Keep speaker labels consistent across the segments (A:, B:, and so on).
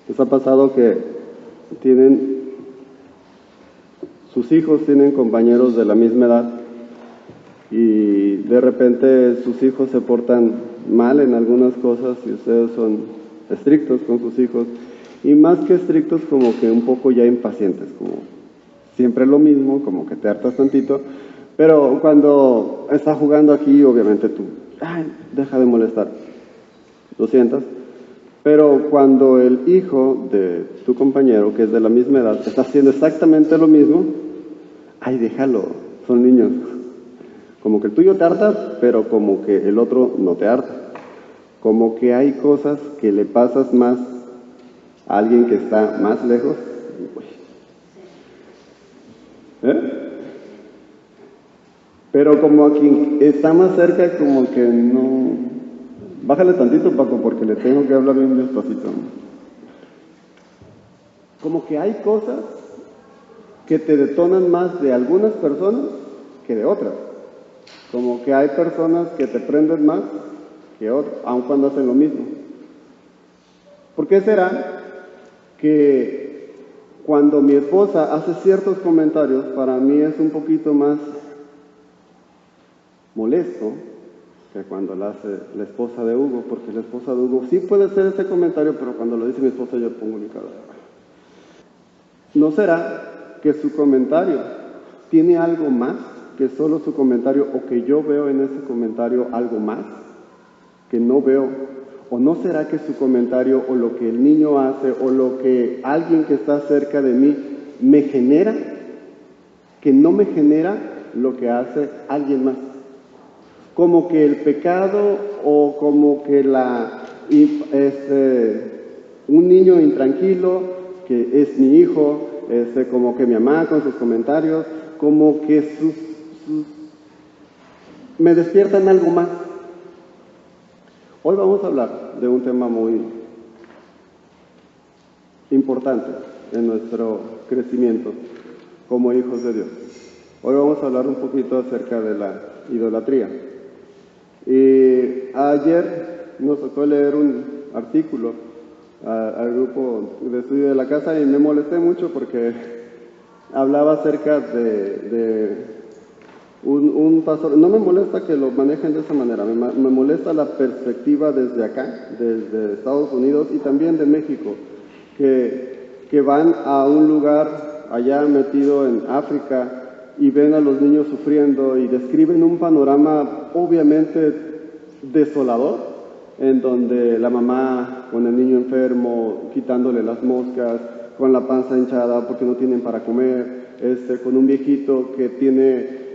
A: ¿Les ha pasado que sus hijos tienen compañeros de la misma edad y de repente sus hijos se portan mal en algunas cosas y ustedes son estrictos con sus hijos? Y más que estrictos, como que un poco ya impacientes, como siempre lo mismo, como que te hartas tantito, pero cuando está jugando aquí, obviamente tú, ay, deja de molestar, lo sientas. Pero cuando el hijo de tu compañero, que es de la misma edad, está haciendo exactamente lo mismo, ay, déjalo, son niños. Como que el tuyo te harta, pero como que el otro no te harta. Como que hay cosas que le pasas más a alguien que está más lejos. Pero como a quien está más cerca, como que no. Bájale tantito, Paco, porque le tengo que hablar bien despacito. Como que hay cosas que te detonan más de algunas personas que de otras. Como que hay personas que te prenden más que otras, aun cuando hacen lo mismo. ¿Por qué será que cuando mi esposa hace ciertos comentarios, para mí es un poquito más molesto que cuando lo hace la esposa de Hugo? Porque la esposa de Hugo sí puede hacer ese comentario, pero cuando lo dice mi esposa yo pongo mi cara. ¿No será que su comentario tiene algo más que solo su comentario, o que yo veo en ese comentario algo más que no veo? ¿O no será que su comentario, o lo que el niño hace, o lo que alguien que está cerca de mí me genera, que no me genera lo que hace alguien más? Como que el pecado, o como que un niño intranquilo, que es mi hijo, como que mi mamá con sus comentarios, como que me despiertan algo más. Hoy vamos a hablar de un tema muy importante en nuestro crecimiento como hijos de Dios. Hoy vamos a hablar un poquito acerca de la idolatría. Y ayer nos tocó leer un artículo al grupo de estudio de la casa y me molesté mucho porque hablaba acerca de un pastor. No me molesta que lo manejen de esa manera, me molesta la perspectiva desde acá, desde Estados Unidos y también de México, que van a un lugar allá metido en África y ven a los niños sufriendo y describen un panorama obviamente desolador, en donde la mamá con el niño enfermo, quitándole las moscas, con la panza hinchada porque no tienen para comer, con un viejito que tiene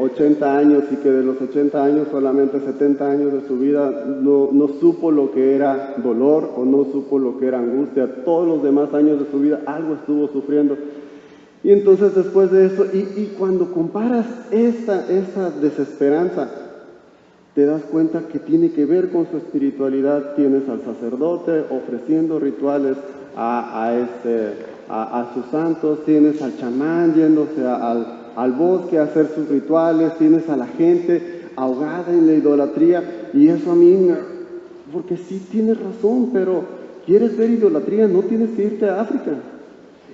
A: 80 años y que de los 80 años solamente 70 años de su vida no supo lo que era dolor, o no supo lo que era angustia. Todos los demás años de su vida algo estuvo sufriendo. Y entonces después de eso, y cuando comparas esa desesperanza, te das cuenta que tiene que ver con su espiritualidad. Tienes al sacerdote ofreciendo rituales a sus santos, tienes al chamán yéndose al bosque a hacer sus rituales, tienes a la gente ahogada en la idolatría. Y eso a mí, porque sí tienes razón, pero ¿quieres ver idolatría? No tienes que irte a África.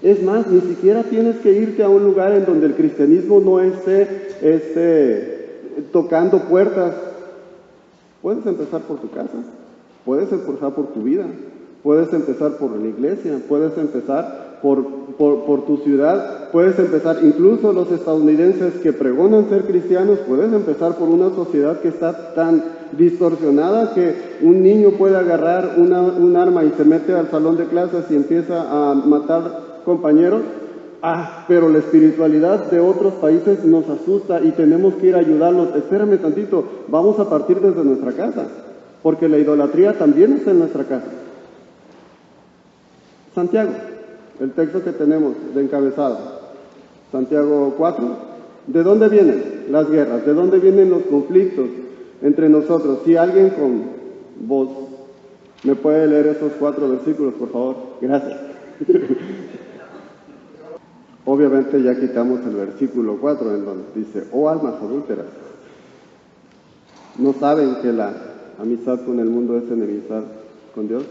A: Es más, ni siquiera tienes que irte a un lugar en donde el cristianismo no esté tocando puertas. Puedes empezar por tu casa, puedes empezar por tu vida, puedes empezar por la iglesia, puedes empezar por tu ciudad, puedes empezar, incluso los estadounidenses que pregonan ser cristianos, puedes empezar por una sociedad que está tan distorsionada que un niño puede agarrar un arma y se mete al salón de clases y empieza a matar compañeros. Pero la espiritualidad de otros países nos asusta y tenemos que ir a ayudarlos. Espérame tantito, vamos a partir desde nuestra casa, porque la idolatría también está en nuestra casa. Santiago, el texto que tenemos de encabezado, Santiago 4, ¿de dónde vienen las guerras? ¿De dónde vienen los conflictos entre nosotros? Si alguien con voz me puede leer esos 4 versículos, por favor. Gracias. Obviamente ya quitamos el versículo 4 en donde dice, oh almas adúlteras, ¿no saben que la amistad con el mundo es enemistad con Dios?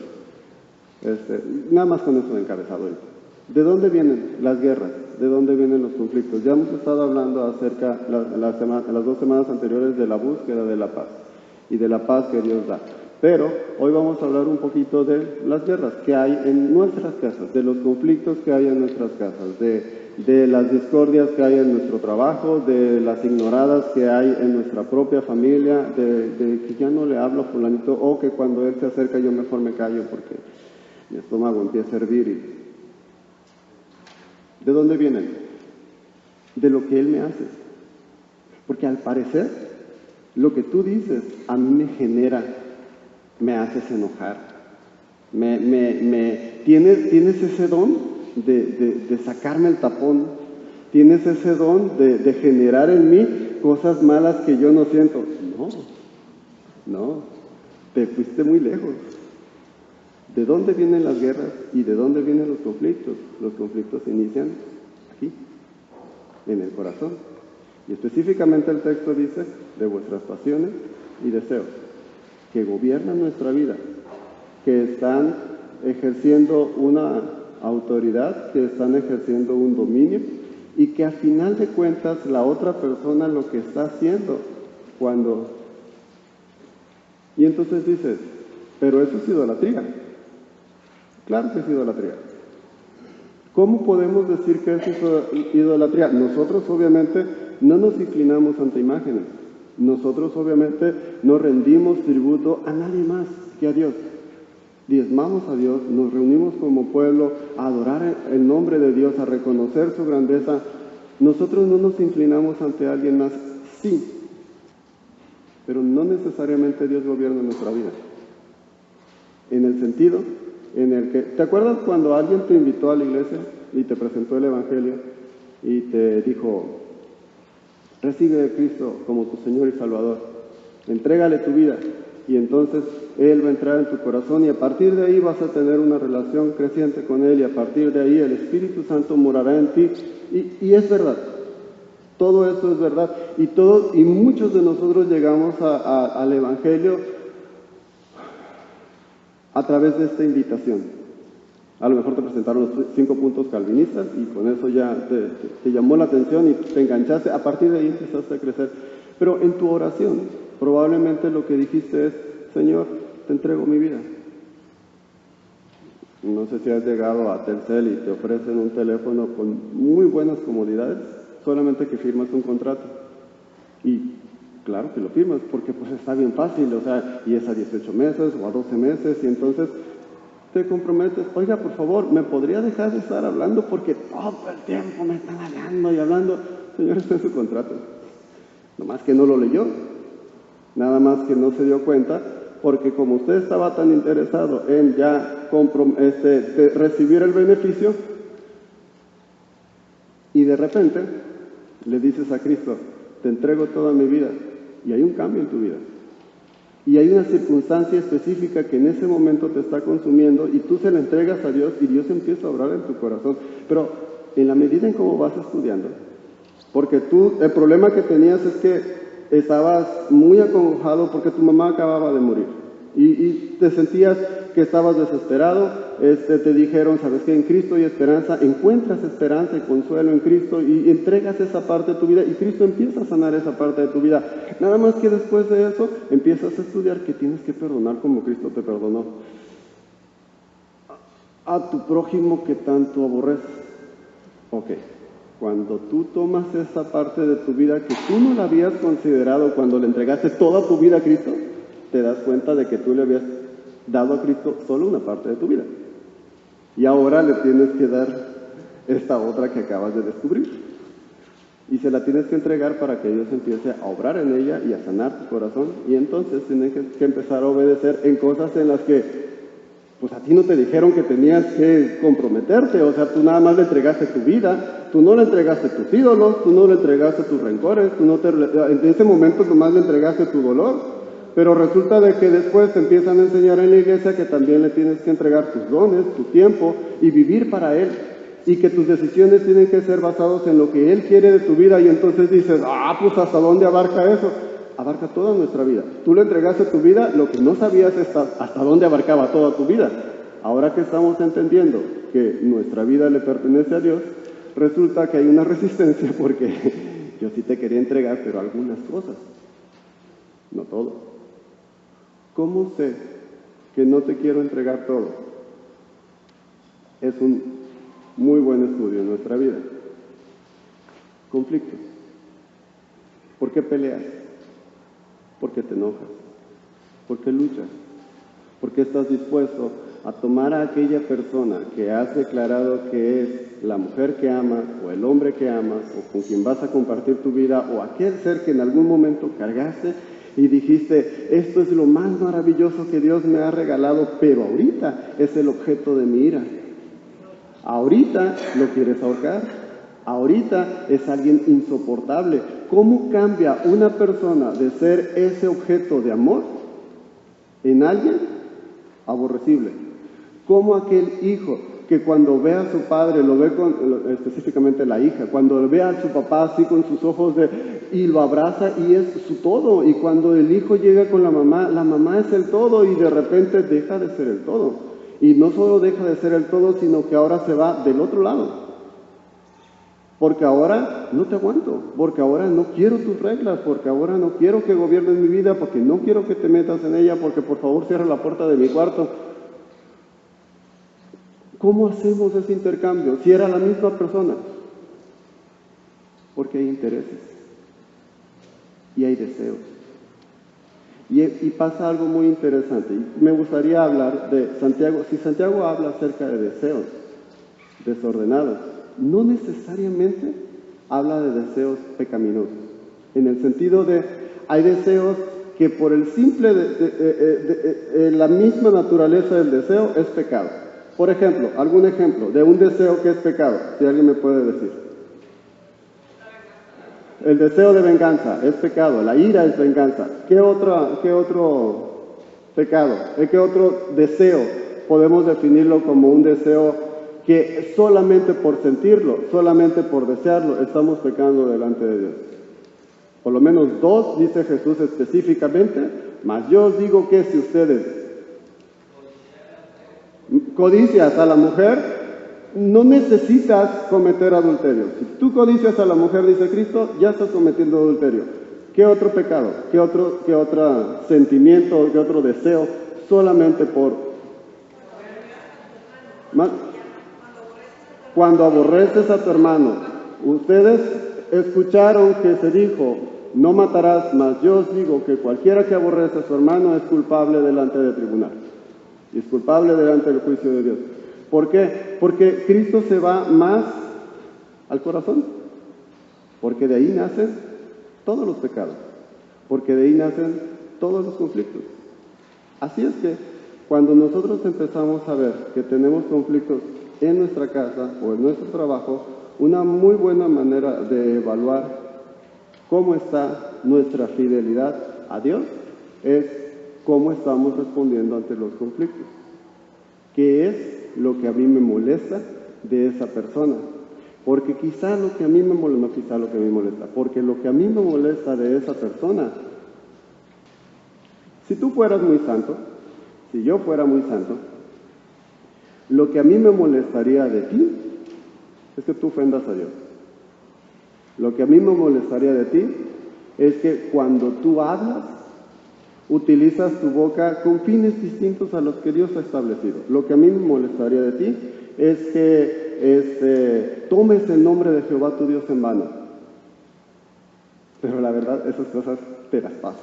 A: Nada más con eso de encabezado. ¿De dónde vienen las guerras? ¿De dónde vienen los conflictos? Ya hemos estado hablando acerca, las 2 semanas anteriores, de la búsqueda de la paz y de la paz que Dios da. Pero hoy vamos a hablar un poquito de las guerras que hay en nuestras casas, de los conflictos que hay en nuestras casas, de las discordias que hay en nuestro trabajo, de las ignoradas que hay en nuestra propia familia, de que ya no le hablo a fulanito, o que cuando él se acerca yo mejor me callo porque mi estómago empieza a hervir. ¿De dónde vienen? De lo que él me hace. Porque al parecer, lo que tú dices a mí me genera, me haces enojar. Tienes ese don de sacarme el tapón. Tienes ese don de generar en mí cosas malas que yo no siento. No, te fuiste muy lejos. ¿De dónde vienen las guerras y de dónde vienen los conflictos? Los conflictos se inician aquí, en el corazón. Y específicamente el texto dice, de vuestras pasiones y deseos, que gobiernan nuestra vida, que están ejerciendo una autoridad, que están ejerciendo un dominio, y que a final de cuentas la otra persona lo que está haciendo cuando... Y entonces dices, pero eso es idolatría. Claro que es idolatría. ¿Cómo podemos decir que es idolatría? Nosotros obviamente no nos inclinamos ante imágenes. Nosotros obviamente no rendimos tributo a nadie más que a Dios. Diezmamos a Dios, nos reunimos como pueblo a adorar el nombre de Dios, a reconocer su grandeza. Nosotros no nos inclinamos ante alguien más, sí, pero no necesariamente Dios gobierna nuestra vida. En el sentido en el que, ¿te acuerdas cuando alguien te invitó a la iglesia y te presentó el Evangelio y te dijo, recibe a Cristo como tu Señor y Salvador, entrégale tu vida y entonces Él va a entrar en tu corazón y a partir de ahí vas a tener una relación creciente con Él y a partir de ahí el Espíritu Santo morará en ti? Y es verdad, todo eso es verdad y muchos de nosotros llegamos al Evangelio a través de esta invitación. A lo mejor te presentaron los 5 puntos calvinistas y con eso ya te llamó la atención y te enganchaste. A partir de ahí empezaste a crecer. Pero en tu oración, probablemente lo que dijiste es, Señor, te entrego mi vida. No sé si has llegado a Telcel y te ofrecen un teléfono con muy buenas comodidades, solamente que firmas un contrato. Y claro que lo firmas, porque pues está bien fácil, o sea, y es a 18 meses o a 12 meses, y entonces te comprometes, oiga, por favor, ¿me podría dejar de estar hablando? Porque todo el tiempo me están hablando y hablando. Señor, está en su contrato. Nomás que no lo leyó, nada más que no se dio cuenta, porque como usted estaba tan interesado en ya recibir el beneficio, y de repente le dices a Cristo, te entrego toda mi vida, y hay un cambio en tu vida. Y hay una circunstancia específica que en ese momento te está consumiendo y tú se la entregas a Dios y Dios empieza a obrar en tu corazón. Pero en la medida en cómo vas estudiando, porque el problema que tenías es que estabas muy acongojado porque tu mamá acababa de morir y te sentías que estabas desesperado, te dijeron, ¿sabes qué? En Cristo hay esperanza, encuentras esperanza y consuelo en Cristo y entregas esa parte de tu vida y Cristo empieza a sanar esa parte de tu vida. Nada más que después de eso empiezas a estudiar que tienes que perdonar como Cristo te perdonó. A tu prójimo que tanto aborreces. Ok, cuando tú tomas esa parte de tu vida que tú no la habías considerado cuando le entregaste toda tu vida a Cristo, te das cuenta de que tú le habías dado a Cristo solo una parte de tu vida. Y ahora le tienes que dar esta otra que acabas de descubrir. Y se la tienes que entregar para que Dios empiece a obrar en ella y a sanar tu corazón. Y entonces tienes que empezar a obedecer en cosas en las que, pues a ti no te dijeron que tenías que comprometerte. O sea, tú nada más le entregaste tu vida, tú no le entregaste tus ídolos, tú no le entregaste tus rencores, en ese momento nomás le entregaste tu dolor. Pero resulta de que después te empiezan a enseñar en la iglesia que también le tienes que entregar tus dones, tu tiempo y vivir para Él. Y que tus decisiones tienen que ser basadas en lo que Él quiere de tu vida. Y entonces dices, pues ¿hasta dónde abarca eso? Abarca toda nuestra vida. Tú le entregaste tu vida, lo que no sabías es hasta dónde abarcaba toda tu vida. ahora que estamos entendiendo que nuestra vida le pertenece a Dios, resulta que hay una resistencia porque yo sí te quería entregar, pero algunas cosas, no todo. ¿Cómo sé que no te quiero entregar todo? Es un muy buen estudio en nuestra vida. Conflictos. ¿Por qué peleas? ¿Por qué te enojas? ¿Por qué luchas? ¿Por qué estás dispuesto a tomar a aquella persona que has declarado que es la mujer que amas, o el hombre que amas, o con quien vas a compartir tu vida, o aquel ser que en algún momento cargaste y dijiste, esto es lo más maravilloso que Dios me ha regalado, pero ahorita es el objeto de mi ira? Ahorita lo quieres ahorcar, ahorita es alguien insoportable. ¿Cómo cambia una persona de ser ese objeto de amor en alguien aborrecible? ¿Cómo aquel hijo que cuando ve a su padre, lo ve específicamente la hija, cuando ve a su papá así con sus ojos y lo abraza y es su todo, y cuando el hijo llega con la mamá es el todo, y de repente deja de ser el todo? Y no solo deja de ser el todo, sino que ahora se va del otro lado. Porque ahora no te aguanto, porque ahora no quiero tus reglas, porque ahora no quiero que gobiernes mi vida, porque no quiero que te metas en ella, porque por favor cierra la puerta de mi cuarto. ¿Cómo hacemos ese intercambio si era la misma persona? Porque hay intereses y hay deseos. Y pasa algo muy interesante. Y me gustaría hablar de Santiago. Si Santiago habla acerca de deseos desordenados, no necesariamente habla de deseos pecaminosos. En el sentido de, hay deseos que por el simple, la misma naturaleza del deseo es pecado. Por ejemplo, algún ejemplo de un deseo que es pecado, si alguien me puede decir. El deseo de venganza es pecado, la ira es venganza. ¿Qué otro pecado? ¿Qué otro deseo podemos definirlo como un deseo que solamente por sentirlo, solamente por desearlo, estamos pecando delante de Dios? Por lo menos dos, dice Jesús específicamente, mas yo os digo que si ustedes codicias a la mujer, no necesitas cometer adulterio. Si tú codicias a la mujer, dice Cristo, ya estás cometiendo adulterio. ¿Qué otro pecado? ¿Qué otro sentimiento? ¿Qué otro deseo? Solamente por... Cuando aborreces a tu hermano. Ustedes escucharon que se dijo, no matarás, mas yo os digo que cualquiera que aborrece a su hermano es culpable delante del tribunal. Y es culpable delante del juicio de Dios. ¿Por qué? Porque Cristo se va más al corazón. Porque de ahí nacen todos los pecados. Porque de ahí nacen todos los conflictos. Así es que cuando nosotros empezamos a ver que tenemos conflictos en nuestra casa o en nuestro trabajo, una muy buena manera de evaluar cómo está nuestra fidelidad a Dios es cómo estamos respondiendo ante los conflictos. ¿Qué es lo que a mí me molesta de esa persona? Porque quizá lo que a mí me molesta, no quizá lo que a mí me molesta, porque lo que a mí me molesta de esa persona, si tú fueras muy santo, si yo fuera muy santo, lo que a mí me molestaría de ti es que tú ofendas a Dios. Lo que a mí me molestaría de ti es que cuando tú hablas, utilizas tu boca con fines distintos a los que Dios ha establecido. Lo que a mí me molestaría de ti es que tomes el nombre de Jehová tu Dios en vano. Pero la verdad, esas cosas te las paso.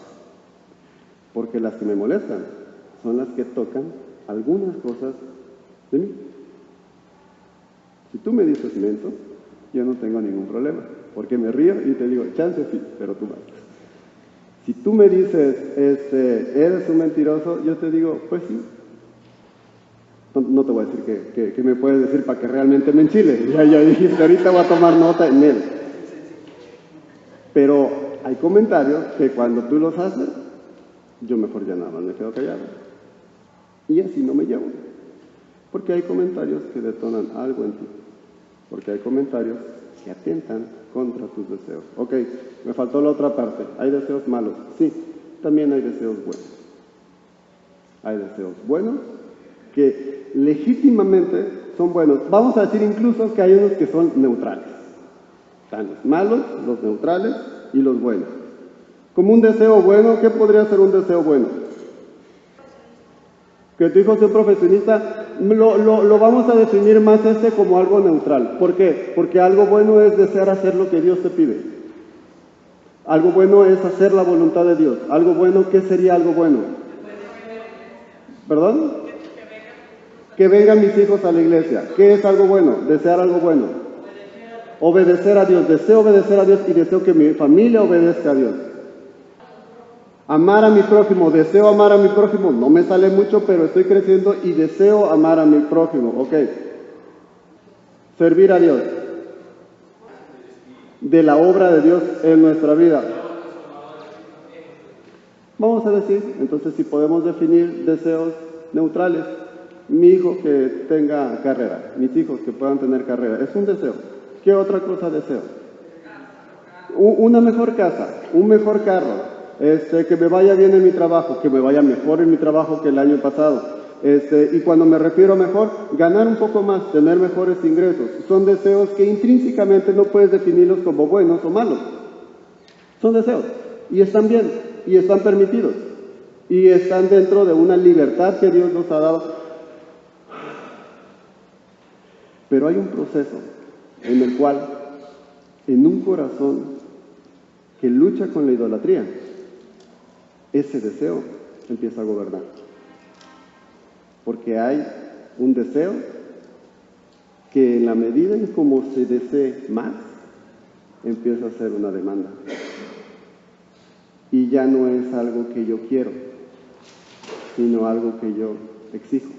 A: Porque las que me molestan son las que tocan algunas cosas de mí. Si tú me dices menso, yo no tengo ningún problema. Porque me río y te digo, chance sí, pero tú matas. Si tú me dices, eres un mentiroso, yo te digo, pues sí. No te voy a decir que me puedes decir para que realmente me enchile. Ya dijiste, ahorita voy a tomar nota en él. Pero hay comentarios que cuando tú los haces, yo mejor ya nada más me quedo callado. Y así no me llevo. Porque hay comentarios que detonan algo en ti. Porque hay comentarios que atentan contra tus deseos. Ok, me faltó la otra parte. ¿Hay deseos malos? Sí, también hay deseos buenos. Hay deseos buenos que legítimamente son buenos. Vamos a decir incluso que hay unos que son neutrales. Están los malos, los neutrales y los buenos. Como un deseo bueno, ¿qué podría ser un deseo bueno? Que tu hijo sea un profesionista, lo vamos a definir más como algo neutral. ¿Por qué? Porque algo bueno es desear hacer lo que Dios te pide. Algo bueno es hacer la voluntad de Dios. Algo bueno, ¿qué sería algo bueno? ¿Perdón? Que vengan mis hijos a la iglesia. ¿Qué es algo bueno? Desear algo bueno. Obedecer a Dios. Deseo obedecer a Dios y deseo que mi familia obedezca a Dios. Amar a mi prójimo. Deseo amar a mi prójimo. No me sale mucho, pero estoy creciendo y deseo amar a mi prójimo. Ok. Servir a Dios. De la obra de Dios en nuestra vida. Vamos a decir, entonces, si podemos definir deseos neutrales. Mi hijo que tenga carrera, mis hijos que puedan tener carrera, es un deseo. ¿Qué otra cosa deseo? Una mejor casa, un mejor carro, que me vaya bien en mi trabajo, que me vaya mejor en mi trabajo que el año pasado. Y cuando me refiero a mejor, ganar un poco más, tener mejores ingresos. Son deseos que intrínsecamente no puedes definirlos como buenos o malos. Son deseos y están bien y están permitidos y están dentro de una libertad que Dios nos ha dado. Pero hay un proceso en el cual, en un corazón que lucha con la idolatría, ese deseo empieza a gobernar. Porque hay un deseo que en la medida en cómo se desee más, empieza a ser una demanda. Y ya no es algo que yo quiero, sino algo que yo exijo.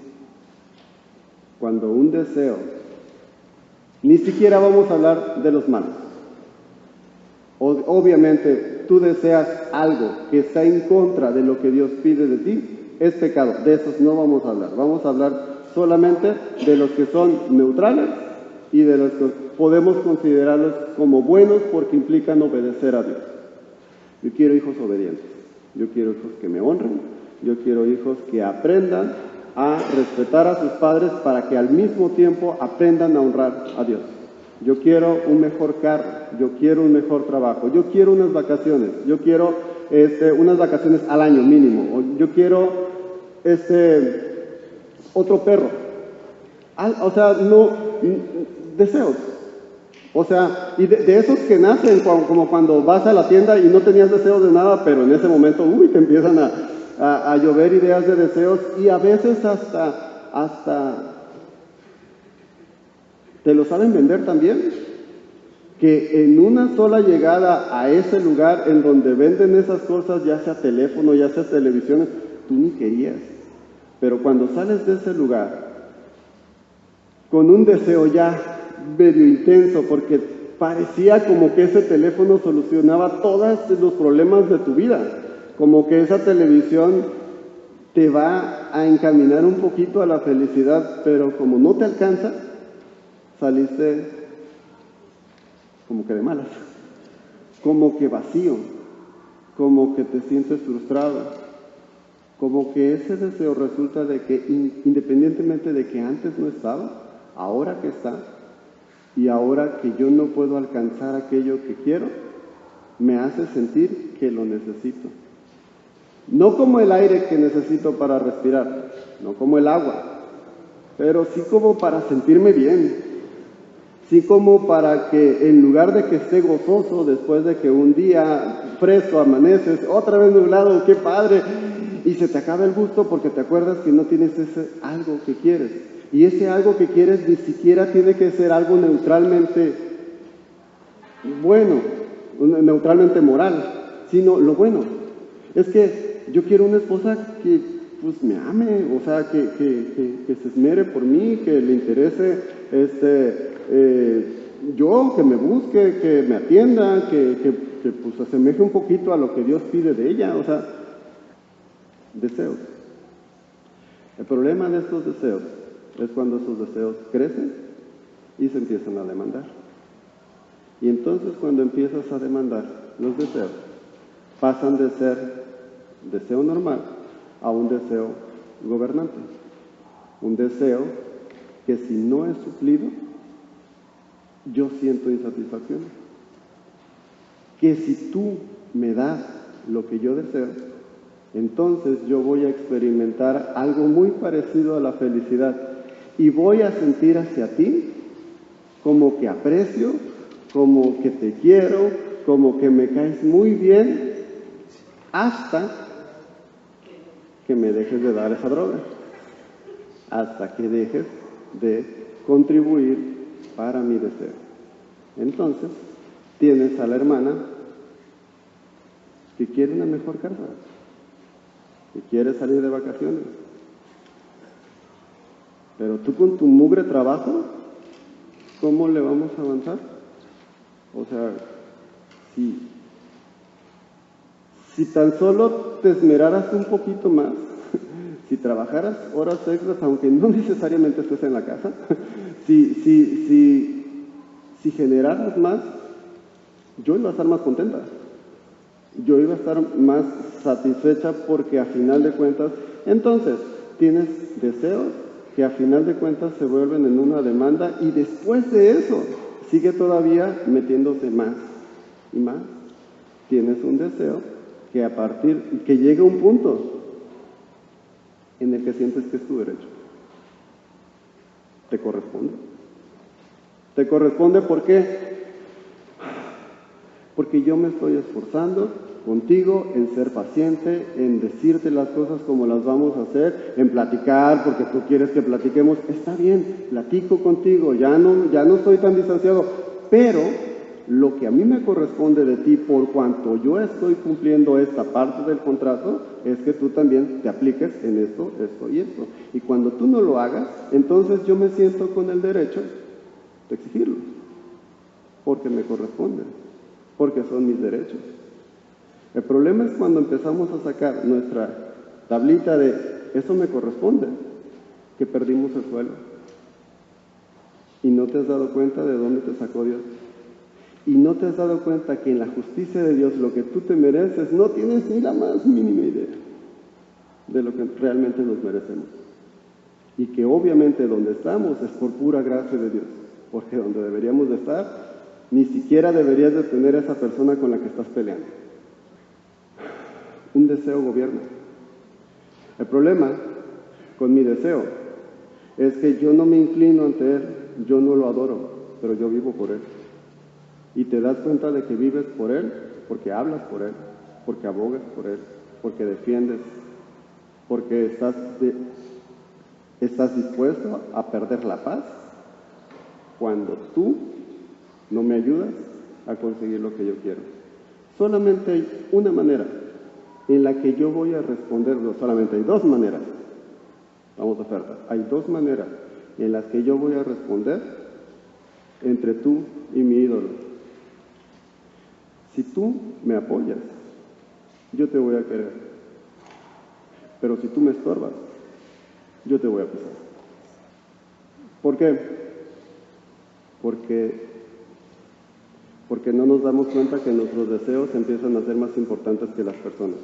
A: Cuando un deseo, ni siquiera vamos a hablar de los malos. Obviamente, tú deseas algo que está en contra de lo que Dios pide de ti, es pecado. De esos no vamos a hablar. Vamos a hablar solamente de los que son neutrales y de los que podemos considerarlos como buenos porque implican obedecer a Dios. Yo quiero hijos obedientes. Yo quiero hijos que me honren. Yo quiero hijos que aprendan a respetar a sus padres para que al mismo tiempo aprendan a honrar a Dios. Yo quiero un mejor carro, yo quiero un mejor trabajo, yo quiero unas vacaciones, yo quiero unas vacaciones al año mínimo, o yo quiero otro perro. O sea, no, deseos. O sea, y de esos que nacen como cuando vas a la tienda y no tenías deseos de nada, pero en ese momento, te empiezan a llover ideas de deseos y a veces hasta te lo saben vender también, que en una sola llegada a ese lugar en donde venden esas cosas, ya sea teléfono, ya sea televisiones, tú ni querías, pero cuando sales de ese lugar con un deseo ya medio intenso, porque parecía como que ese teléfono solucionaba todos los problemas de tu vida, como que esa televisión te va a encaminar un poquito a la felicidad, pero como no te alcanza, saliste como que de malas, como que vacío, como que te sientes frustrado, como que ese deseo resulta de que independientemente de que antes no estaba, ahora que está, y ahora que yo no puedo alcanzar aquello que quiero, me hace sentir que lo necesito. No como el aire que necesito para respirar, no como el agua, pero sí como para sentirme bien, sí como para que en lugar de que esté gozoso después de que un día fresco amaneces, otra vez nublado, qué padre, y se te acaba el gusto porque te acuerdas que no tienes ese algo que quieres. Y ese algo que quieres ni siquiera tiene que ser algo neutralmente bueno, neutralmente moral, sino lo bueno. Es que yo quiero una esposa que pues me ame, o sea, que se esmere por mí, que le interese yo, que me busque, que me atienda, que pues asemeje un poquito a lo que Dios pide de ella, o sea, deseos. El problema de estos deseos es cuando esos deseos crecen y se empiezan a demandar. Y entonces cuando empiezas a demandar los deseos, pasan de ser deseo normal a un deseo gobernante. Un deseo que si no es suplido, yo siento insatisfacción. Que si tú me das lo que yo deseo, entonces yo voy a experimentar algo muy parecido a la felicidad y voy a sentir hacia ti como que aprecio, como que te quiero, como que me caes muy bien, hasta que me dejes de dar esa droga, hasta que dejes de contribuir para mi deseo. Entonces, tienes a la hermana que quiere una mejor casa, que quiere salir de vacaciones, pero tú con tu mugre trabajo, ¿cómo le vamos a avanzar? O sea, si tan solo te esmeraras un poquito más, si trabajaras horas extras, aunque no necesariamente estés en la casa, si generaras más, yo iba a estar más contenta. Yo iba a estar más satisfecha porque a final de cuentas, entonces, tienes deseos que a final de cuentas se vuelven en una demanda y después de eso sigue todavía metiéndose más y más. Tienes un deseo que llega a un punto en el que sientes que es tu derecho. Te corresponde. Te corresponde porque yo me estoy esforzando contigo en ser paciente, en decirte las cosas como las vamos a hacer, en platicar porque tú quieres que platiquemos. Está bien, platico contigo, ya no estoy tan distanciado, pero lo que a mí me corresponde de ti, por cuanto yo estoy cumpliendo esta parte del contrato, es que tú también te apliques en esto, esto y esto. Y cuando tú no lo hagas, entonces yo me siento con el derecho de exigirlo, porque me corresponde, porque son mis derechos. El problema es cuando empezamos a sacar nuestra tablita de eso me corresponde, que perdimos el suelo. Y no te has dado cuenta de dónde te sacó Dios. Y no te has dado cuenta que en la justicia de Dios lo que tú te mereces, no tienes ni la más mínima idea de lo que realmente nos merecemos. Y que obviamente donde estamos es por pura gracia de Dios. Porque donde deberíamos de estar, ni siquiera deberías de tener a esa persona con la que estás peleando. Un deseo gobierna. El problema con mi deseo es que yo no me inclino ante él, yo no lo adoro, pero yo vivo por él. Y te das cuenta de que vives por él, porque hablas por él, porque abogas por él, porque defiendes, porque estás dispuesto a perder la paz cuando tú no me ayudas a conseguir lo que yo quiero. Solamente hay una manera en la que yo voy a responder, solamente hay dos maneras. Vamos a oferta. Hay dos maneras en las que yo voy a responder entre tú y mi ídolo. Si tú me apoyas, yo te voy a querer. Pero si tú me estorbas, yo te voy a pisar. ¿Por qué? Porque no nos damos cuenta que nuestros deseos empiezan a ser más importantes que las personas.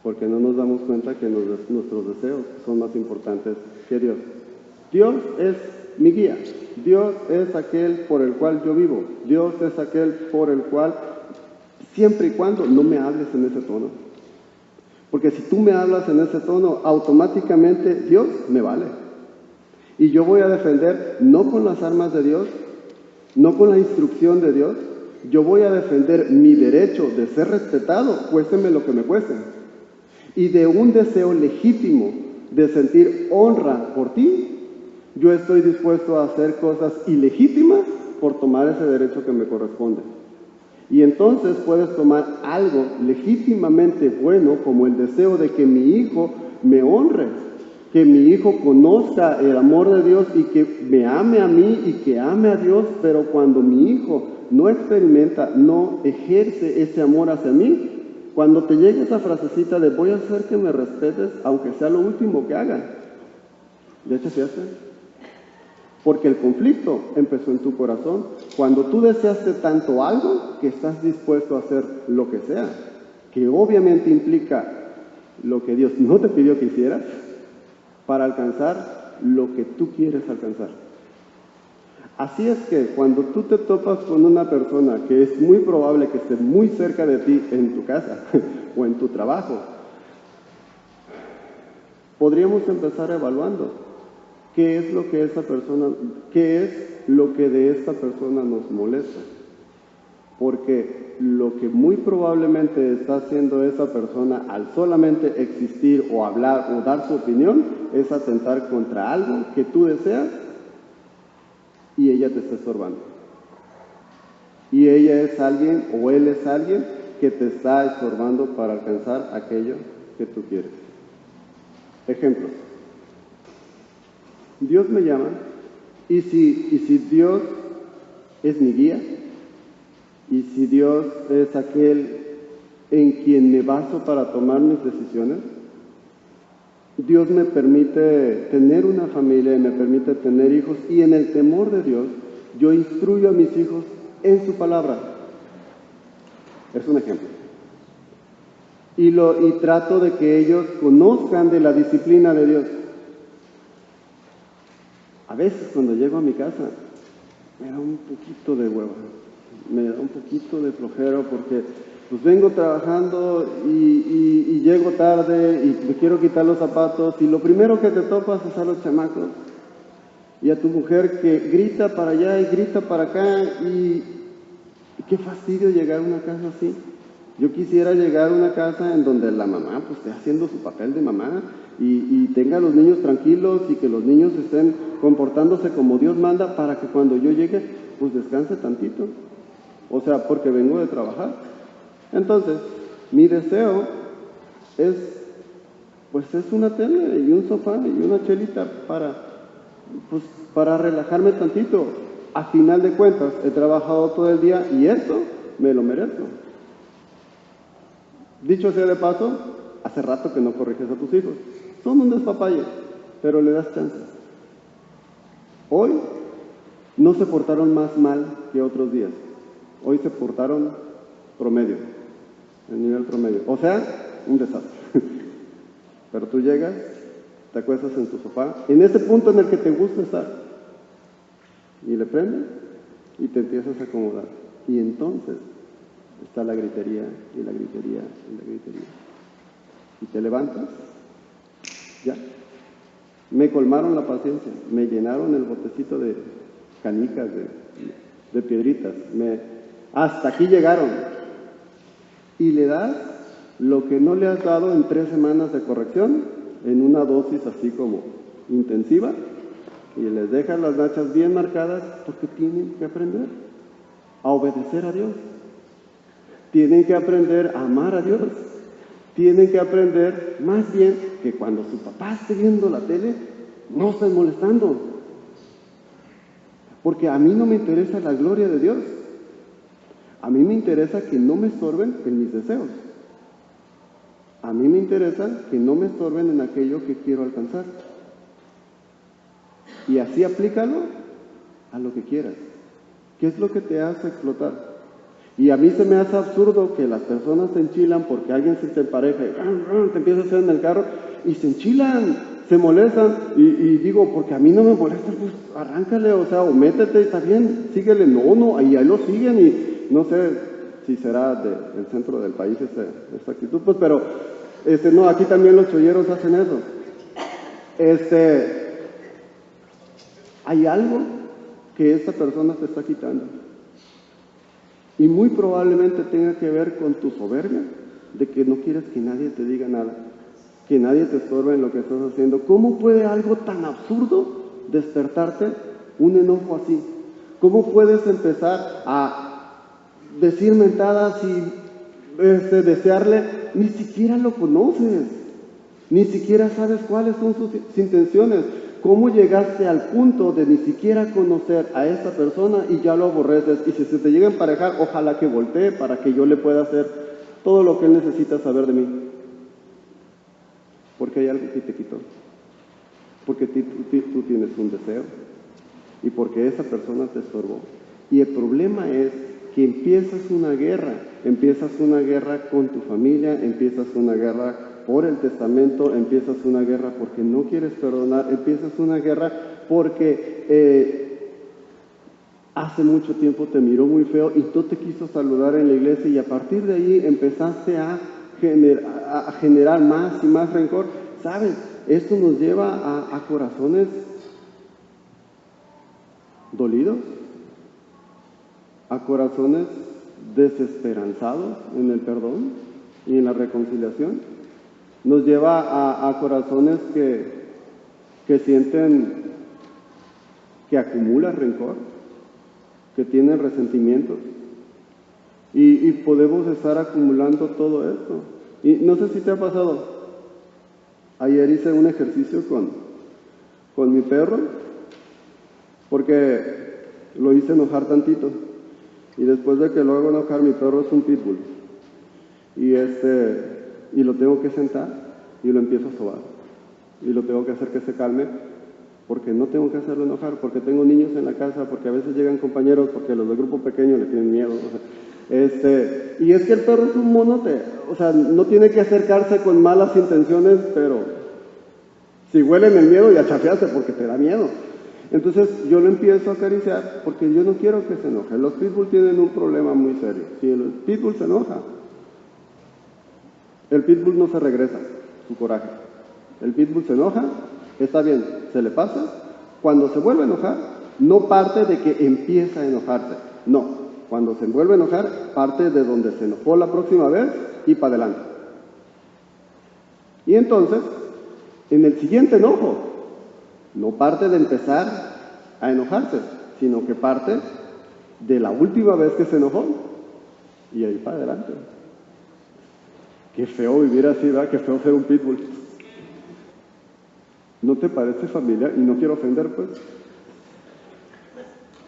A: Porque no nos damos cuenta que nuestros deseos son más importantes que Dios. Dios es mi guía. Dios es aquel por el cual yo vivo. Dios es aquel por el cual, siempre y cuando no me hables en ese tono. Porque si tú me hablas en ese tono, automáticamente Dios me vale. Y yo voy a defender, no con las armas de Dios, no con la instrucción de Dios, yo voy a defender mi derecho de ser respetado, cuésteme lo que me cueste. Y de un deseo legítimo de sentir honra por ti, yo estoy dispuesto a hacer cosas ilegítimas por tomar ese derecho que me corresponde. Y entonces puedes tomar algo legítimamente bueno como el deseo de que mi hijo me honre, que mi hijo conozca el amor de Dios y que me ame a mí y que ame a Dios, pero cuando mi hijo no experimenta, no ejerce ese amor hacia mí, cuando te llegue esa frasecita de voy a hacer que me respetes, aunque sea lo último que haga, ya te fiaste. Porque el conflicto empezó en tu corazón. Cuando tú deseaste tanto algo que estás dispuesto a hacer lo que sea, que obviamente implica lo que Dios no te pidió que hicieras, para alcanzar lo que tú quieres alcanzar. Así es que cuando tú te topas con una persona que es muy probable que esté muy cerca de ti en tu casa o en tu trabajo, podríamos empezar evaluando qué es lo que de esta persona nos molesta. Porque lo que muy probablemente está haciendo esa persona al solamente existir o hablar o dar su opinión es atentar contra algo que tú deseas y ella te está estorbando. Y ella es alguien o él es alguien que te está estorbando para alcanzar aquello que tú quieres. Ejemplo. Dios me llama y si Dios es mi guía y si Dios es aquel en quien me baso para tomar mis decisiones, Dios me permite tener una familia y me permite tener hijos y en el temor de Dios yo instruyo a mis hijos en su palabra. Es un ejemplo. Y trato de que ellos conozcan de la disciplina de Dios. A veces cuando llego a mi casa me da un poquito de hueva, me da un poquito de flojero porque pues vengo trabajando y llego tarde y me quiero quitar los zapatos y lo primero que te topas es a los chamacos y a tu mujer que grita para allá y grita para acá y qué fastidio llegar a una casa así. Yo quisiera llegar a una casa en donde la mamá pues esté haciendo su papel de mamá y tenga a los niños tranquilos y que los niños estén comportándose como Dios manda para que cuando yo llegue pues descanse tantito. O sea, porque vengo de trabajar. Entonces, mi deseo es una tele y un sofá y una chelita para relajarme tantito. A final de cuentas, he trabajado todo el día y esto me lo merezco. Dicho sea de paso, hace rato que no corriges a tus hijos. Son un despapalle, pero le das chance. Hoy no se portaron más mal que otros días. Hoy se portaron promedio, el nivel promedio. O sea, un desastre. Pero tú llegas, te acuestas en tu sofá, en ese punto en el que te gusta estar, y le prendes y te empiezas a acomodar. Y entonces está la gritería y la gritería y la gritería. Y te levantas, ya. Me colmaron la paciencia, me llenaron el botecito de canicas, de piedritas. Hasta aquí llegaron. Y le das lo que no le has dado en 3 semanas de corrección, en una dosis así como intensiva, y les dejas las nachas bien marcadas porque tienen que aprender a obedecer a Dios. Tienen que aprender a amar a Dios. Tienen que aprender más bien que cuando su papá esté viendo la tele, no estén molestando. Porque a mí no me interesa la gloria de Dios. A mí me interesa que no me estorben en mis deseos. A mí me interesa que no me estorben en aquello que quiero alcanzar. Y así aplícalo a lo que quieras. ¿Qué es lo que te hace explotar? Y a mí se me hace absurdo que las personas se enchilan porque alguien se te empareja y te empieza a hacer en el carro y se enchilan, se molestan y digo, porque a mí no me molesta, pues arráncale, o sea, o métete, está bien, síguele, no, ahí lo siguen y no sé si será del centro del país esta actitud, pues, pero no, aquí también los cholleros hacen eso. Hay algo que esta persona te está quitando. Y muy probablemente tenga que ver con tu soberbia, de que no quieres que nadie te diga nada, que nadie te estorbe en lo que estás haciendo. ¿Cómo puede algo tan absurdo despertarte un enojo así? ¿Cómo puedes empezar a decir mentadas y desearle? Ni siquiera lo conoces, ni siquiera sabes cuáles son sus intenciones. ¿Cómo llegaste al punto de ni siquiera conocer a esa persona y ya lo aborreces? Y si se te llega a emparejar, ojalá que voltee para que yo le pueda hacer todo lo que él necesita saber de mí. Porque hay algo que te quitó. Porque tú tienes un deseo. Y porque esa persona te estorbó. Y el problema es que empiezas una guerra con tu familia, empiezas una guerra por el testamento, empiezas una guerra porque no quieres perdonar, empiezas una guerra porque hace mucho tiempo te miró muy feo y tú te quiso saludar en la iglesia y a partir de ahí empezaste a generar más y más rencor. ¿Sabes? Esto nos lleva a corazones dolidos, a corazones desesperanzados en el perdón y en la reconciliación. Nos lleva a corazones que sienten que acumulan rencor, que tienen resentimientos. Y podemos estar acumulando todo esto. Y no sé si te ha pasado. Ayer hice un ejercicio con mi perro, porque lo hice enojar tantito. Y después de que lo hago enojar, mi perro es un pitbull. Y lo tengo que sentar y lo empiezo a sobar. Y lo tengo que hacer que se calme, porque no tengo que hacerlo enojar, porque tengo niños en la casa, porque a veces llegan compañeros, porque los del grupo pequeño le tienen miedo. Y es que el perro es un monote, o sea, no tiene que acercarse con malas intenciones, pero si huelen el miedo ya chafeaste porque te da miedo. Entonces yo lo empiezo a acariciar porque yo no quiero que se enoje. Los pitbull tienen un problema muy serio. Si el pitbull se enoja, el pitbull no se regresa su coraje. El pitbull se enoja, está bien, se le pasa. Cuando se vuelve a enojar, no parte de que empieza a enojarse, no. Cuando se vuelve a enojar, parte de donde se enojó la próxima vez y para adelante. Y entonces, en el siguiente enojo, no parte de empezar a enojarse, sino que parte de la última vez que se enojó y ahí para adelante. Qué feo vivir así, ¿verdad? Qué feo ser un pitbull. ¿No te parece, familia? Y no quiero ofender, pues.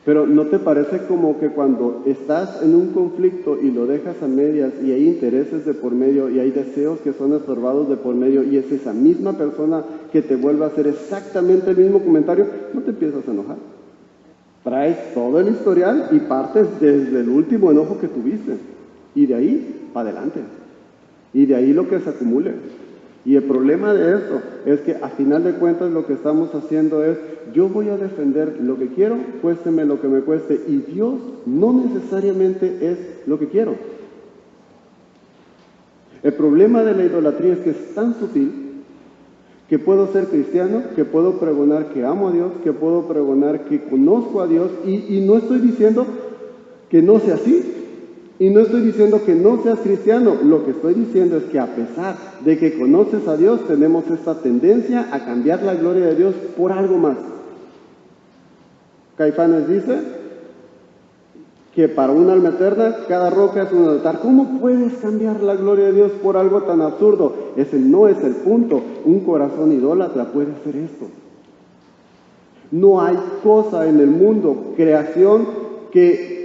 A: Pero ¿no te parece como que cuando estás en un conflicto y lo dejas a medias y hay intereses de por medio y hay deseos que son estorbados de por medio y es esa misma persona que te vuelve a hacer exactamente el mismo comentario, no te empiezas a enojar? Traes todo el historial y partes desde el último enojo que tuviste y de ahí para adelante y de ahí lo que se acumule. Y el problema de esto es que a final de cuentas lo que estamos haciendo es, yo voy a defender lo que quiero, cuésteme lo que me cueste, y Dios no necesariamente es lo que quiero. El problema de la idolatría es que es tan sutil que puedo ser cristiano, que puedo pregonar que amo a Dios, que puedo pregonar que conozco a Dios, y no estoy diciendo que no sea así. Y no estoy diciendo que no seas cristiano, lo que estoy diciendo es que a pesar de que conoces a Dios, tenemos esta tendencia a cambiar la gloria de Dios por algo más. Caifanes dice que para un alma eterna, cada roca es un altar. ¿Cómo puedes cambiar la gloria de Dios por algo tan absurdo? Ese no es el punto. Un corazón idólatra puede hacer esto. No hay cosa en el mundo, creación, que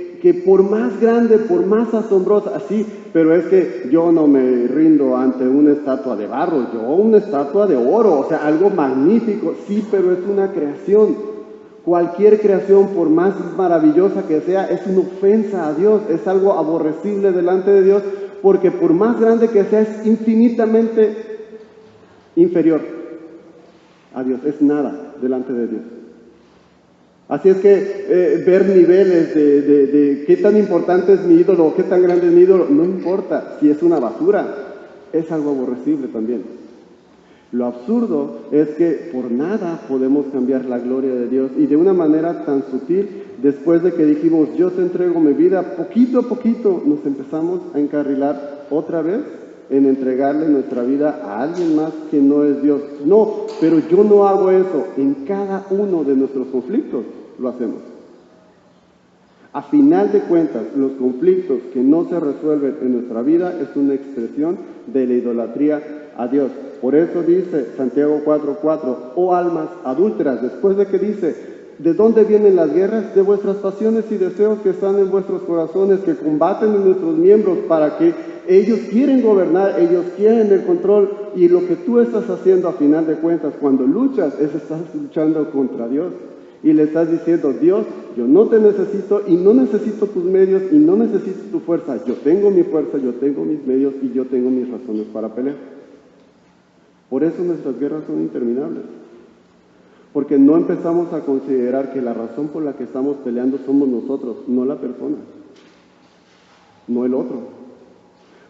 A: por más grande, por más asombrosa, así, pero es que yo no me rindo ante una estatua de barro, yo una estatua de oro, o sea, algo magnífico, sí, pero es una creación. Cualquier creación, por más maravillosa que sea, es una ofensa a Dios, es algo aborrecible delante de Dios, porque por más grande que sea, es infinitamente inferior a Dios, es nada delante de Dios. Así es que ver niveles de qué tan importante es mi ídolo o qué tan grande es mi ídolo, no importa. Si es una basura, es algo aborrecible también. Lo absurdo es que por nada podemos cambiar la gloria de Dios y de una manera tan sutil, después de que dijimos yo te entrego mi vida, poquito a poquito nos empezamos a encarrilar otra vez en entregarle nuestra vida a alguien más que no es Dios. No, pero yo no hago eso. En cada uno de nuestros conflictos lo hacemos. A final de cuentas, los conflictos que no se resuelven en nuestra vida es una expresión de la idolatría a Dios. Por eso dice Santiago 4:4, oh almas adúlteras, después de que dice, ¿de dónde vienen las guerras? De vuestras pasiones y deseos que están en vuestros corazones, que combaten en nuestros miembros para que ellos quieren gobernar, ellos quieren el control, y lo que tú estás haciendo a final de cuentas cuando luchas es estás luchando contra Dios. Y le estás diciendo, Dios, yo no te necesito y no necesito tus medios y no necesito tu fuerza. Yo tengo mi fuerza, yo tengo mis medios y yo tengo mis razones para pelear. Por eso nuestras guerras son interminables. Porque no empezamos a considerar que la razón por la que estamos peleando somos nosotros, no la persona, no el otro.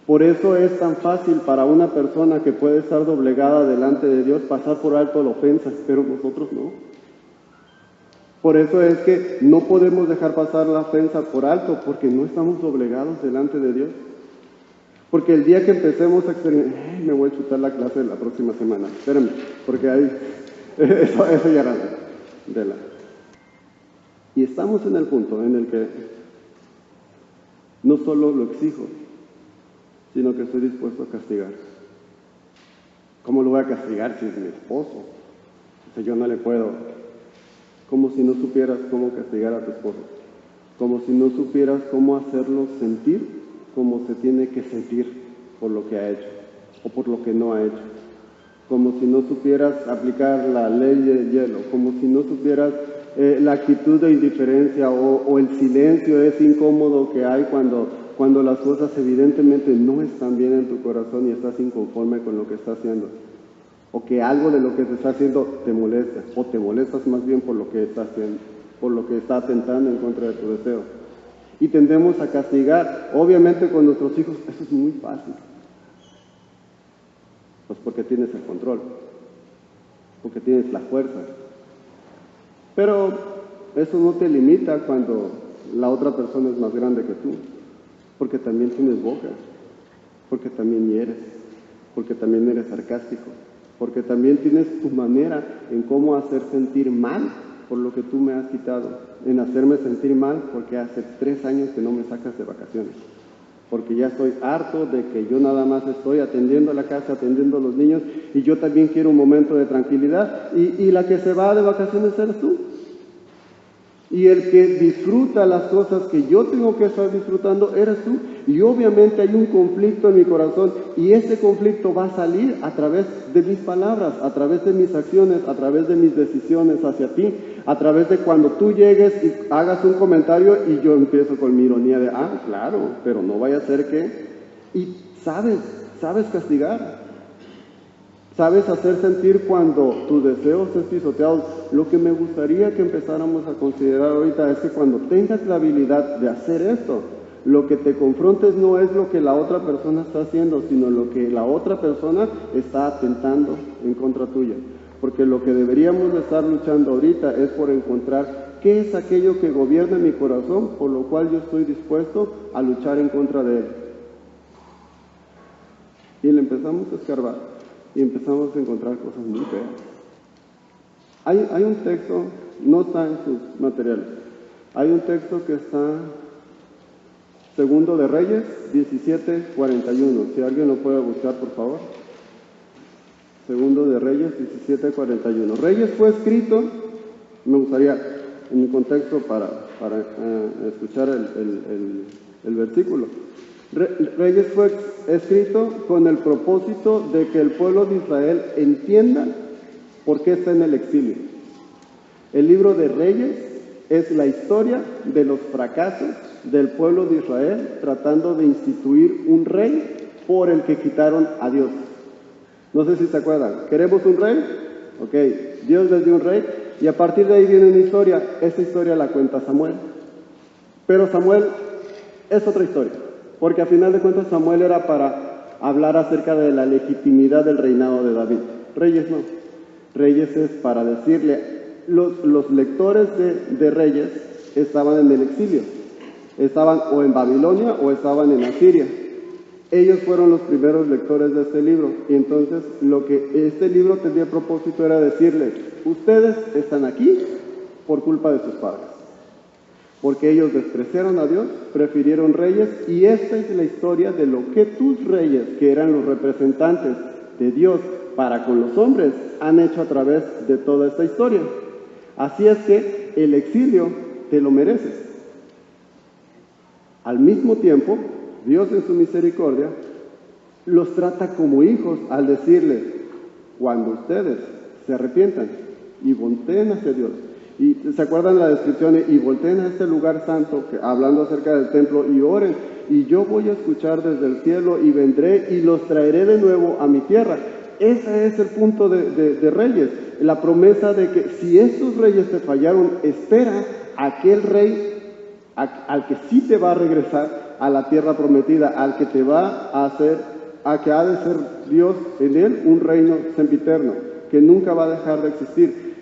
A: Por eso es tan fácil para una persona que puede estar doblegada delante de Dios pasar por alto la ofensa, pero nosotros no. Por eso es que no podemos dejar pasar la ofensa por alto, porque no estamos doblegados delante de Dios. Porque el día que empecemos a experimentar, me voy a chutar la clase de la próxima semana, espérenme, porque ahí, eso ya era de la... Y estamos en el punto en el que no solo lo exijo, sino que estoy dispuesto a castigar. ¿Cómo lo voy a castigar si es mi esposo? O sea, yo no le puedo. Como si no supieras cómo castigar a tu esposo. Como si no supieras cómo hacerlo sentir como se tiene que sentir por lo que ha hecho o por lo que no ha hecho. Como si no supieras aplicar la ley del hielo. Como si no supieras la actitud de indiferencia o el silencio es incómodo que hay cuando las cosas evidentemente no están bien en tu corazón y estás inconforme con lo que estás haciendo. O que algo de lo que se está haciendo te molesta, o te molestas más bien por lo que está haciendo, por lo que está atentando en contra de tu deseo. Y tendemos a castigar, obviamente con nuestros hijos, eso es muy fácil. Pues porque tienes el control, porque tienes la fuerza. Pero eso no te limita cuando la otra persona es más grande que tú, porque también tienes boca, porque también hieres, porque también eres sarcástico, porque también tienes tu manera en cómo hacer sentir mal por lo que tú me has quitado, en hacerme sentir mal porque hace 3 años que no me sacas de vacaciones, porque ya estoy harto de que yo nada más estoy atendiendo a la casa, atendiendo a los niños, y yo también quiero un momento de tranquilidad, y la que se va de vacaciones eres tú. Y el que disfruta las cosas que yo tengo que estar disfrutando eres tú. Y obviamente hay un conflicto en mi corazón y ese conflicto va a salir a través de mis palabras, a través de mis acciones, a través de mis decisiones hacia ti, a través de cuando tú llegues y hagas un comentario y yo empiezo con mi ironía de, claro, pero no vaya a ser que... Y sabes castigar. Sabes hacer sentir cuando tus deseos es pisoteado. Lo que me gustaría que empezáramos a considerar ahorita es que cuando tengas la habilidad de hacer esto, lo que te confrontes no es lo que la otra persona está haciendo, sino lo que la otra persona está atentando en contra tuya. Porque lo que deberíamos de estar luchando ahorita es por encontrar qué es aquello que gobierna mi corazón, por lo cual yo estoy dispuesto a luchar en contra de él. Y le empezamos a escarbar. Y empezamos a encontrar cosas muy feas. Hay un texto, no está en sus materiales, hay un texto que está Segundo de Reyes 17:41. Si alguien lo puede buscar, por favor. Segundo de Reyes 17:41. Reyes fue escrito, me gustaría en mi contexto para escuchar el versículo. Reyes fue escrito con el propósito de que el pueblo de Israel entienda por qué está en el exilio. El libro de Reyes es la historia de los fracasos del pueblo de Israel tratando de instituir un rey por el que quitaron a Dios. No sé si se acuerdan. ¿Queremos un rey? Ok, Dios les dio un rey y a partir de ahí viene una historia. Esa historia la cuenta Samuel. Pero Samuel es otra historia. Porque a final de cuentas Samuel era para hablar acerca de la legitimidad del reinado de David. Reyes no. Reyes es para decirle, los lectores de Reyes estaban en el exilio. Estaban o en Babilonia o estaban en Asiria. Ellos fueron los primeros lectores de este libro. Y entonces lo que este libro tenía propósito era decirles, ustedes están aquí por culpa de sus padres. Porque ellos despreciaron a Dios, prefirieron reyes, y esta es la historia de lo que tus reyes, que eran los representantes de Dios para con los hombres, han hecho a través de toda esta historia. Así es que el exilio te lo mereces. Al mismo tiempo, Dios en su misericordia los trata como hijos al decirles, cuando ustedes se arrepientan y volteen hacia Dios, y se acuerdan la descripción, y volteen a este lugar santo, hablando acerca del templo, y oren, y yo voy a escuchar desde el cielo, y vendré y los traeré de nuevo a mi tierra. Ese es el punto de Reyes, la promesa de que si estos reyes te fallaron, espera a aquel rey al que sí te va a regresar a la tierra prometida, al que te va a hacer, a que ha de ser Dios en él un reino sempiterno, que nunca va a dejar de existir.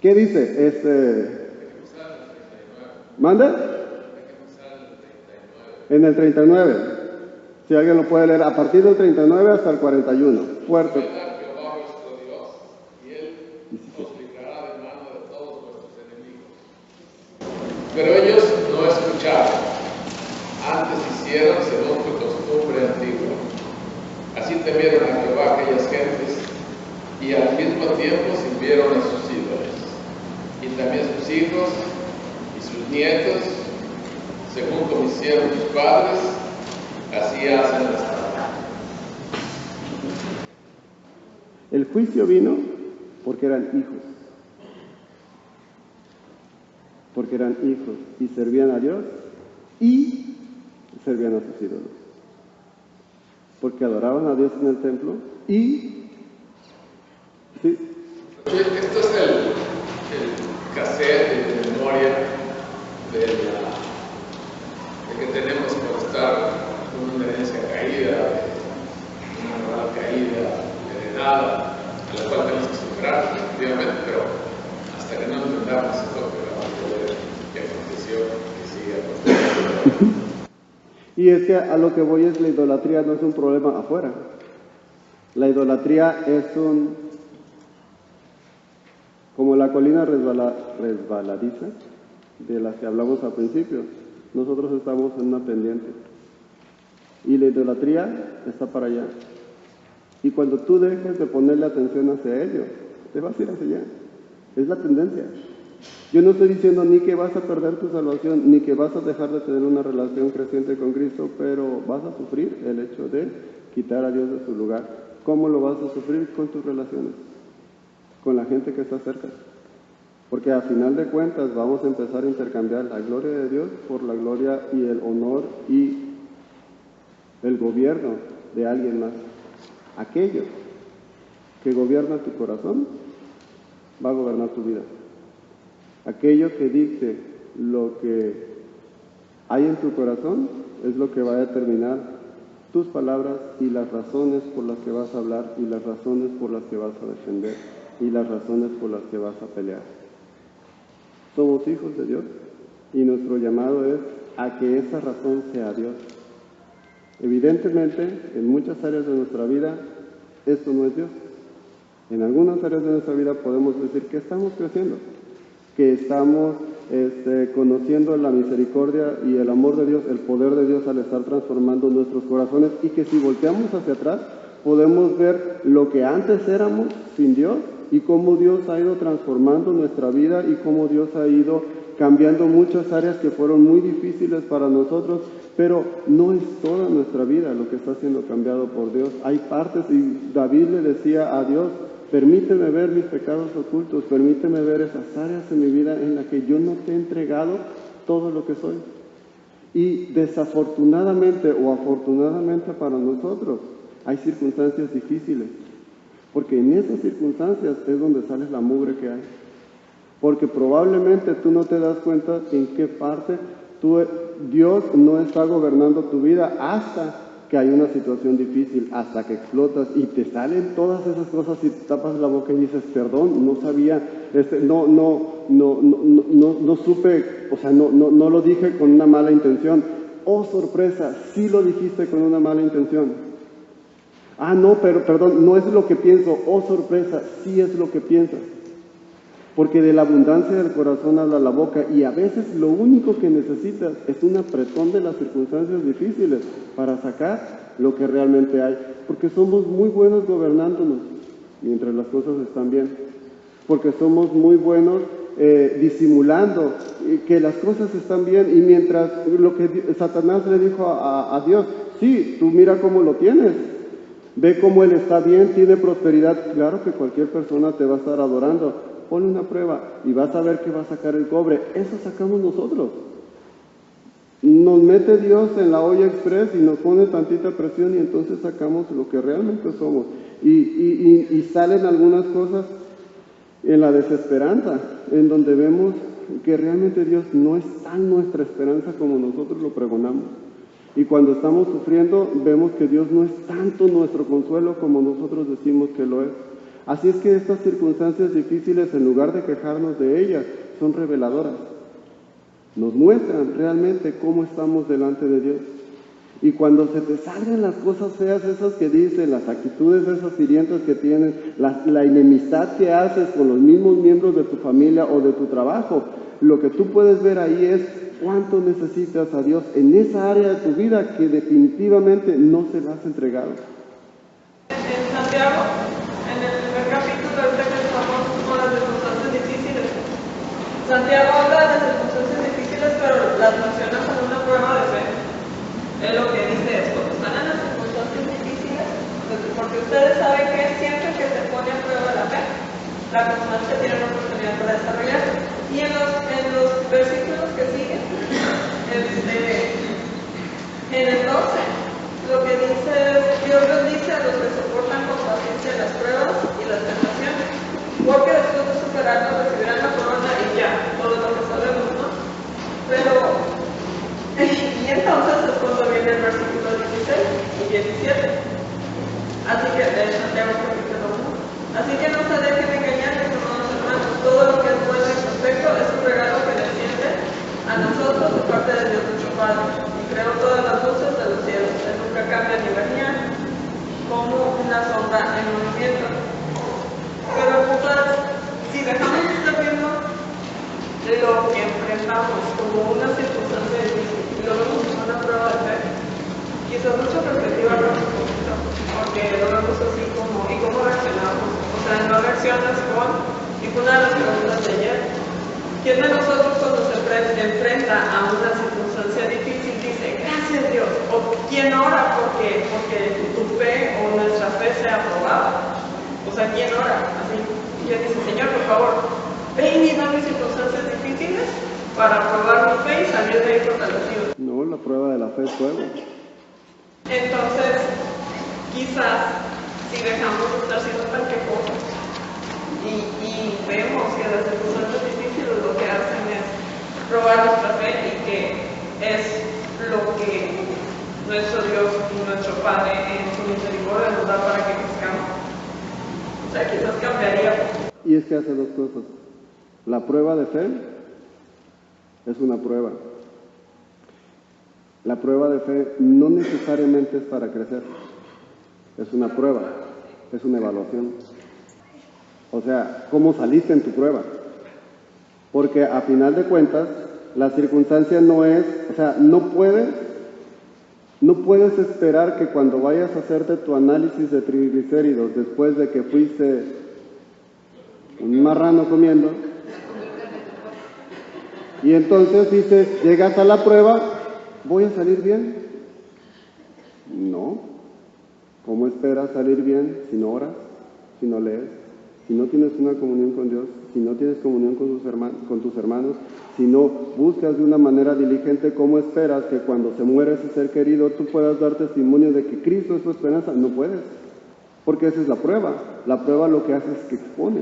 A: ¿Qué dice? ¿Manda? En el 39. Si alguien lo puede leer, a partir del 39 hasta el 41. Fuerte.
B: Pero ellos no escucharon, antes hicieron según su costumbre antigua. Así temieron a Jehová aquellas gentes, y al mismo tiempo sirvieron a sus ídolos. Y también sus hijos y sus nietos, según como hicieron sus padres, así hacen hasta ahora.
A: El juicio vino porque eran hijos. Porque eran hijos y servían a Dios y servían a sus ídolos. Porque adoraban a Dios en el templo y... ¿sí?
B: Esto es el cassette de memoria de que tenemos por estar con una herencia caída, una moral caída, heredada, a la cual tenemos que superar, efectivamente, pero hasta que no entendamos esto, que aconteció, que sigue aconteciendo.
A: Y es que a lo que voy es, la idolatría no es un problema afuera. La idolatría es como la colina resbaladiza de la que hablamos al principio. Nosotros estamos en una pendiente. Y la idolatría está para allá. Y cuando tú dejes de ponerle atención hacia ello, te vas a ir hacia allá. Es la tendencia. Yo no estoy diciendo ni que vas a perder tu salvación, ni que vas a dejar de tener una relación creciente con Cristo, pero vas a sufrir el hecho de quitar a Dios de su lugar. ¿Cómo lo vas a sufrir? Con tus relaciones, con la gente que está cerca. Porque a final de cuentas vamos a empezar a intercambiar la gloria de Dios por la gloria y el honor y el gobierno de alguien más. Aquello que gobierna tu corazón va a gobernar tu vida. Aquello que dicte lo que hay en tu corazón es lo que va a determinar tus palabras y las razones por las que vas a hablar y las razones por las que vas a defender y las razones por las que vas a pelear. Somos hijos de Dios y nuestro llamado es a que esa razón sea Dios. Evidentemente, en muchas áreas de nuestra vida, esto no es Dios. En algunas áreas de nuestra vida podemos decir que estamos creciendo, que estamos conociendo la misericordia y el amor de Dios, el poder de Dios al estar transformando nuestros corazones, y que si volteamos hacia atrás podemos ver lo que antes éramos sin Dios y cómo Dios ha ido transformando nuestra vida y cómo Dios ha ido cambiando muchas áreas que fueron muy difíciles para nosotros, pero no es toda nuestra vida lo que está siendo cambiado por Dios. Hay partes, y David le decía a Dios: permíteme ver mis pecados ocultos, permíteme ver esas áreas en mi vida en las que yo no te he entregado todo lo que soy. Y desafortunadamente o afortunadamente para nosotros, hay circunstancias difíciles, porque en esas circunstancias es donde sale la mugre que hay. Porque probablemente tú no te das cuenta en qué parte Dios no está gobernando tu vida hasta que hay una situación difícil, hasta que explotas y te salen todas esas cosas y te tapas la boca y dices: perdón, no sabía, no supe, o sea, no lo dije con una mala intención. Oh, sorpresa, sí lo dijiste con una mala intención. Ah, no, pero perdón, no es lo que pienso. Oh, sorpresa, sí es lo que piensas. Porque de la abundancia del corazón habla la boca, y a veces lo único que necesitas es un apretón de las circunstancias difíciles para sacar lo que realmente hay. Porque somos muy buenos gobernándonos mientras las cosas están bien. Porque somos muy buenos disimulando que las cosas están bien, y mientras lo que Satanás le dijo a Dios: sí, tú mira cómo lo tienes, ve cómo él está bien, tiene prosperidad. Claro que cualquier persona te va a estar adorando. Ponle una prueba y vas a ver que va a sacar el cobre. Eso sacamos nosotros. nos mete Dios en la olla express y nos pone tantita presión y entonces sacamos lo que realmente somos. Y salen algunas cosas en la desesperanza, en donde vemos que realmente Dios no es tan nuestra esperanza como nosotros lo pregonamos. Y cuando estamos sufriendo, vemos que Dios no es tanto nuestro consuelo como nosotros decimos que lo es. Así es que estas circunstancias difíciles, en lugar de quejarnos de ellas, son reveladoras. Nos muestran realmente cómo estamos delante de Dios. Y cuando se te salgan las cosas feas esas que dicen, las actitudes esas hirientes que tienes, la enemistad que haces con los mismos miembros de tu familia o de tu trabajo, lo que tú puedes ver ahí es cuánto necesitas a Dios en esa área de tu vida que definitivamente no se la has entregado.
C: En Santiago, en el primer capítulo, ahorita que estamos con las circunstancias difíciles, Santiago habla de circunstancias difíciles, pero las menciona como una prueba de fe. Es lo que dice es, cuando están en las circunstancias difíciles, porque ustedes saben que siempre que se pone a prueba la fe, la constancia tiene una oportunidad para desarrollarse. Y en los versículos que siguen, en el 12, lo que dice es, Dios bendice a los que soportan con paciencia las pruebas y las tentaciones, porque después de superarlas recibirán la corona y ya, todo lo que sabemos, ¿no? Pero, y entonces es cuando viene el versículo 16 y 17. Así que, de Santiago capítulo 1. Así que no se dejen engañar, mis hermanos, todo lo que es bueno y perfecto es un regalo que desciende a nosotros de parte de Dios nuestro Padre, y creó todas las luces de los cielos. Él nunca cambia ni varía, como una sombra en movimiento. Pero pues, si dejamos de estar viendo lo que enfrentamos como una circunstancia difícil y lo vemos como una prueba de fe, quizás nuestra perspectiva no es un poquito, porque lo vemos así como, ¿y cómo reaccionamos? O sea, no reaccionas con, y fue una de las preguntas de ayer, ¿quién de nosotros cuando se enfrenta a una circunstancia difícil dice, gracias Dios? ¿O quién ora porque tu fe o nuestra fe sea aprobada? O sea, ¿quién ora? Así, y él dice, Señor, por favor, ven y dame circunstancias difíciles para probar mi fe y salir de ahí fortalecido.
A: No, la prueba de la fe es fuego.
C: Entonces, quizás, si dejamos de estar siendo tan quejosos y vemos que las circunstancias difíciles lo que hacen es probar nuestra fe y que es lo que nuestro Dios y nuestro Padre en su misericordia nos da para que crezcamos. O sea, quizás cambiaría.
A: Y es que hace dos cosas. La prueba de fe es una prueba. La prueba de fe no necesariamente es para crecer. Es una prueba, es una evaluación. O sea, ¿cómo saliste en tu prueba? Porque a final de cuentas, la circunstancia no es, o sea, no puedes esperar que cuando vayas a hacerte tu análisis de triglicéridos después de que fuiste un marrano comiendo, y entonces dices, llegas a la prueba, ¿voy a salir bien? No. ¿Cómo esperas salir bien si no oras, si no lees, si no tienes una comunión con Dios, si no tienes comunión con tus hermanos, si no buscas de una manera diligente? ¿Cómo esperas que cuando se muere ese ser querido tú puedas dar testimonio de que Cristo es tu esperanza? No puedes, porque esa es la prueba. La prueba lo que hace es que expone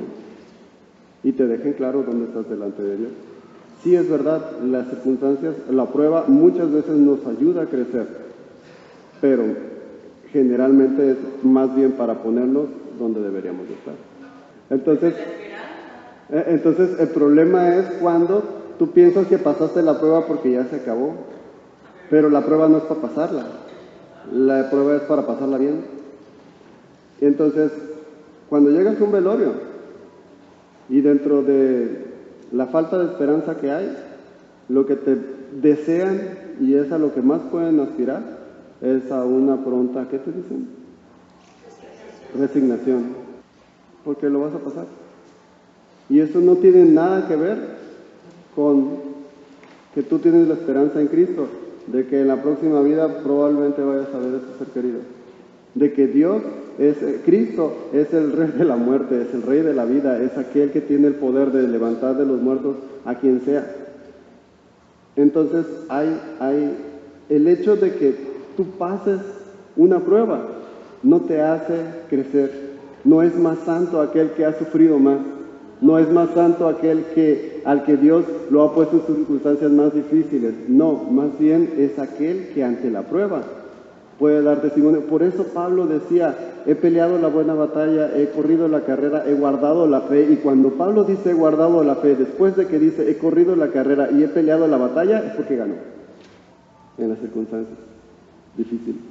A: y te dejen claro dónde estás delante de Dios. Sí, es verdad, las circunstancias, la prueba muchas veces nos ayuda a crecer, pero generalmente es más bien para ponernos donde deberíamos estar. Entonces el problema es cuando tú piensas que pasaste la prueba porque ya se acabó, pero la prueba no es para pasarla, la prueba es para pasarla bien. Y entonces, cuando llegas a un velorio y dentro de la falta de esperanza que hay, lo que te desean y es a lo que más pueden aspirar es a una pronta, ¿qué te dicen? Resignación, porque lo vas a pasar. Y eso no tiene nada que ver con que tú tienes la esperanza en Cristo, de que en la próxima vida probablemente vayas a ver a tu ser querido, de que Cristo es el Rey de la muerte, es el Rey de la vida, es aquel que tiene el poder de levantar de los muertos a quien sea. Entonces el hecho de que tú pases una prueba no te hace crecer. No es más santo aquel que ha sufrido más. No es más santo al que Dios lo ha puesto en circunstancias más difíciles. No, más bien es aquel que ante la prueba puede dar testimonio. Por eso Pablo decía, he peleado la buena batalla, he corrido la carrera, he guardado la fe. Y cuando Pablo dice he guardado la fe, después de que dice he corrido la carrera y he peleado la batalla, es porque ganó en las circunstancias difíciles.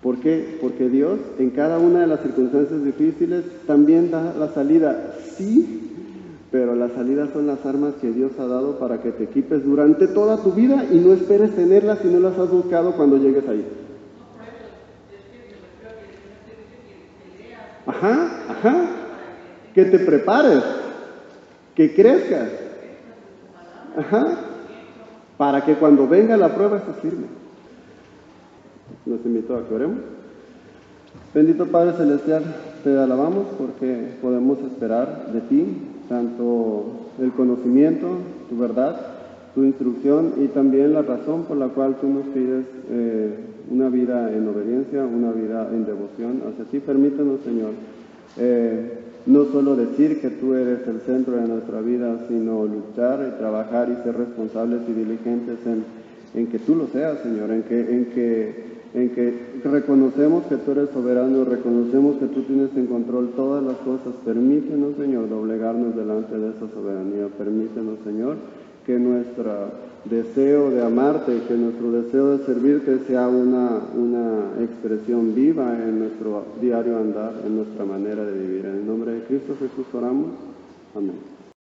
A: ¿Por qué? Porque Dios en cada una de las circunstancias difíciles también da la salida. Sí, pero las salidas son las armas que Dios ha dado para que te equipes durante toda tu vida y no esperes tenerlas si no las has buscado cuando llegues ahí. Ajá, que te prepares, que crezcas, para que cuando venga la prueba estés firme. Nos invito a que oremos. Bendito Padre Celestial, te alabamos porque podemos esperar de ti tanto el conocimiento, tu verdad, tu instrucción y también la razón por la cual tú nos pides una vida en obediencia, una vida en devoción hacia ti. Permítanos, Señor, no solo decir que tú eres el centro de nuestra vida, sino luchar y trabajar y ser responsables y diligentes en que tú lo seas, Señor, en que reconocemos que tú eres soberano, reconocemos que tú tienes en control todas las cosas. Permítenos, Señor, doblegarnos delante de esa soberanía. Permítenos, Señor, que nuestro deseo de amarte, que nuestro deseo de servirte sea una expresión viva en nuestro diario andar, en nuestra manera de vivir. En el nombre de Cristo Jesús oramos. Amén.